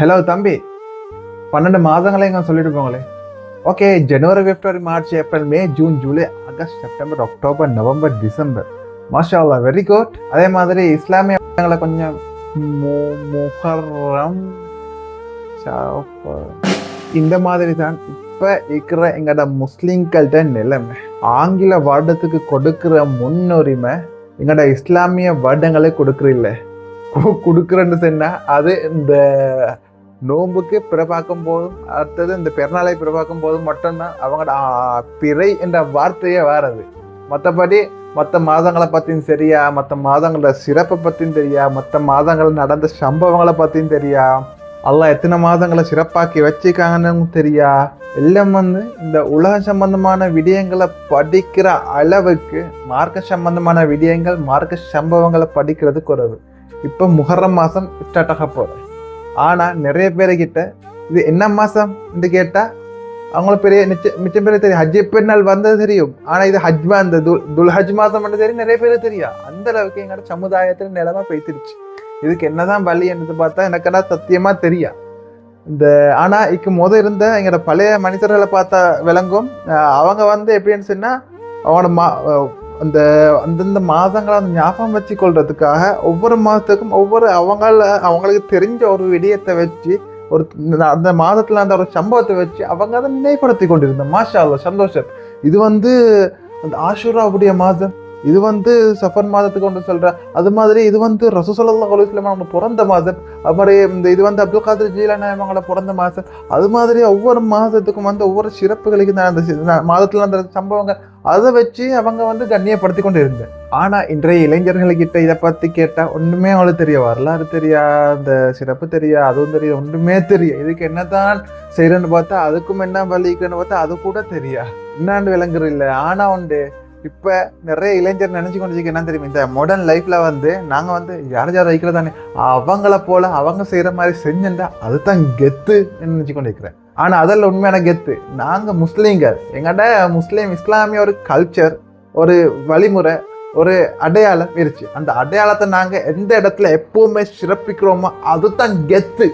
Hello தம்பி, 12 மாதங்களே இங்கே சொல்லிட்டு போங்களே. ஓகே, ஜனவரி, பிப்ரவரி, மார்ச், ஏப்ரல், மே, ஜூன், ஜூலை, ஆகஸ்ட், செப்டம்பர், அக்டோபர், நவம்பர், டிசம்பர். மாஷா அல்லாஹ், வெரி குட். அதே மாதிரி இஸ்லாமிய கொஞ்சம் முஹர்ரம், இந்த மாதிரி தான் இப்போ இருக்கிற எங்களோட முஸ்லீம்கள்ட்ட நிலைமை. ஆங்கில வருடத்துக்கு கொடுக்குற முன்னுரிமை எங்களோட இஸ்லாமிய வருடங்களே கொடுக்குறில்ல. கொடுக்குறேன்னு சொன்னா அது இந்த நோம்புக்கு பிறப்பாக்கும் போதும், அடுத்தது இந்த பெருநாளை பிறப்பாக்கும் போதும் மட்டும்தான் அவங்களோட பிறை என்ற வார்த்தையே வாரது. மற்றபடி மற்ற மாதங்களை பற்றியும் தெரியா, மற்ற மாதங்களோட சிறப்பை பற்றியும் தெரியா, மற்ற மாதங்கள் நடந்த சம்பவங்களை பற்றியும் தெரியா, அல்லாஹ் எத்தனை மாதங்களை சிறப்பாக்கி வச்சுக்காங்கன்னு தெரியா. எல்லாம் இந்த உலக சம்பந்தமான விடயங்களை படிக்கிற அளவுக்கு மார்க்க சம்பந்தமான விடயங்கள், மார்க்க சம்பவங்களை படிக்கிறது குறைவு. இப்போ முஹர்ரம் மாதம் ஸ்டார்ட் ஆக போகிறேன். ஆனால் நிறைய பேர்கிட்ட இது என்ன மாதம் என்று கேட்டால் அவங்களுக்கு பெரிய மிச்சம் பேர் தெரியும். ஹஜ் பெருநாள் வந்தது தெரியும், ஆனால் இது ஹஜ் அந்த துல்ஹஜ் மாதம் மட்டும் தெரியும் நிறைய பேர் தெரியும். அந்த அளவுக்கு எங்களோட சமுதாயத்தில் நிலைமை பெய்திருச்சு. இதுக்கு என்னதான் வழி என்று பார்த்தா எனக்கடா சத்தியமாக தெரியா. ஆனால் இதுக்கு இருந்த எங்களோட பழைய மனிதர்களை பார்த்தா விளங்கும். அவங்க எப்படின்னு சொன்னால் அவங்களோட அந்தந்த மாதங்களை ஞாபகம் வச்சு கொள்றதுக்காக ஒவ்வொரு மாதத்துக்கும் அவங்களுக்கு தெரிஞ்ச ஒரு விடயத்தை வச்சு அந்த மாதத்துல அந்த ஒரு சம்பவத்தை வச்சு அவங்க அதை நினைப்படுத்தி கொண்டிருந்தோம். மாஷா அல்லாஹ், சந்தோஷம். இது அந்த ஆஷுராவுடைய மாதம், இது சஃபர் மாதத்துக்கு ஒன்று சொல்ற. அது மாதிரி இது ரசூல் ஸல்லல்லாஹு அலைஹி வஸல்லம் அவங்க பிறந்த மாதம். அது மாதிரி இது அப்துல் காதிர் ஜீலானி அவங்களோட பிறந்த மாதம். அது மாதிரி ஒவ்வொரு மாதத்துக்கும் ஒவ்வொரு சிறப்புகளுக்கு அந்த மாதத்துல அந்த சம்பவங்கள் அதை வச்சு அவங்க கண்ணியப்படுத்தி கொண்டு இருந்தேன். ஆனா இன்றைய இளைஞர்கள்கிட்ட இதை பத்தி கேட்டா ஒண்ணுமே அவங்களுக்கு தெரியும். வரலாறு தெரியா, அந்த சிறப்பு தெரியா, அதுவும் தெரியும், ஒன்றுமே தெரியும். இதுக்கு என்னதான் செய்யறேன்னு பார்த்தா அதுக்கும் என்ன வலிக்குன்னு பார்த்தா அது கூட தெரியா, என்னான்னு விளங்குற இல்லை. ஆனா இப்ப நிறைய இளைஞர் நினைச்சு கொண்டு என்ன தெரியும், இந்த மாடர்ன் லைஃப்ல நாங்க யார் வைக்கிற தானே அவங்கள போல அவங்க செய்யற மாதிரி செஞ்சுட்டா அதுதான் கெத்து நினைச்சு கொண்டு இருக்கிறேன். ஆனா அதெல்லாம் உண்மையான கெத்து. நாங்க முஸ்லீம்கள், எங்கள்ட இஸ்லாமிய ஒரு கல்ச்சர், ஒரு வழிமுறை, ஒரு அடையாளம் இருந்துச்சு. அந்த அடையாளத்தை நாங்க எந்த இடத்துல எப்பவுமே சிறப்பிக்கிறோமோ அதுதான் கெத்து.